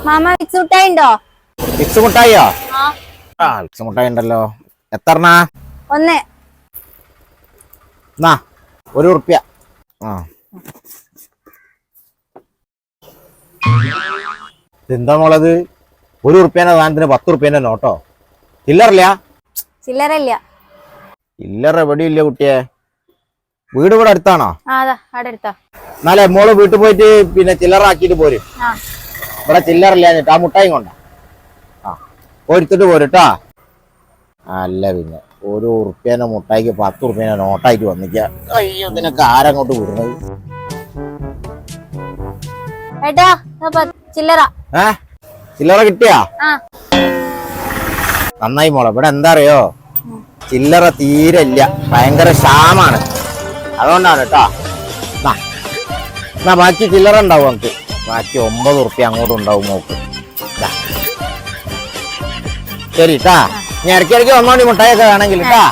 Mama mix മുട്ടായി ഉണ്ടോ? Mix മുട്ടായിയോ? Mix മുട്ടായി ഉണ്ടല്ലോ. എത്രണ്ണ? ഒന്ന്. ₹1. എന്താ മോളത്? ₹1 സാധനത്തിന് ₹10 നോട്ടോ? ചില്ലറില്ല? ചില്ലറല്ല. ചില്ലറ എവിടെയില്ല കുട്ടിയെ. വീട് ഇവിടെ അടുത്താണോ? അടുത്താ. മോള് വീട്ടിൽ പോയിട്ട് പിന്നെ ചില്ലറ ആക്കിട്ട് പോരും. ഇവിടെ ചില്ലറില്ല. ആ മുട്ടായി കൊണ്ട പോരുത്തിട്ട് പോരുട്ടാ. അല്ല പിന്നെ ₹1 മുട്ടായിക്ക് ₹10 നോട്ടായിട്ട് വന്നിക്ക. അയ്യോ, ഇതിനൊക്കെ ആരങ്ങോട്ട് വിടുന്നത്? ചില്ലറ ചില്ലറ കിട്ടിയാ? നന്നായി മോളെ. ഇവിടെ എന്താ അറിയോ, ചില്ലറ തീരെ ഇല്ല, ഭയങ്കര ക്ഷാമാണ്. അതുകൊണ്ടാണ് കേട്ടോ. ബാക്കി ചില്ലറ ഉണ്ടാവും നമുക്ക്. ബാക്കി ₹9 അങ്ങോട്ടും ഉണ്ടാവും നോക്ക്. ശരി ട്ടാ. ഞാൻ ഇടയ്ക്കിടയ്ക്ക് വന്നോണ്ടി മുട്ടായൊക്കെ വേണമെങ്കിൽ ട്ടാ.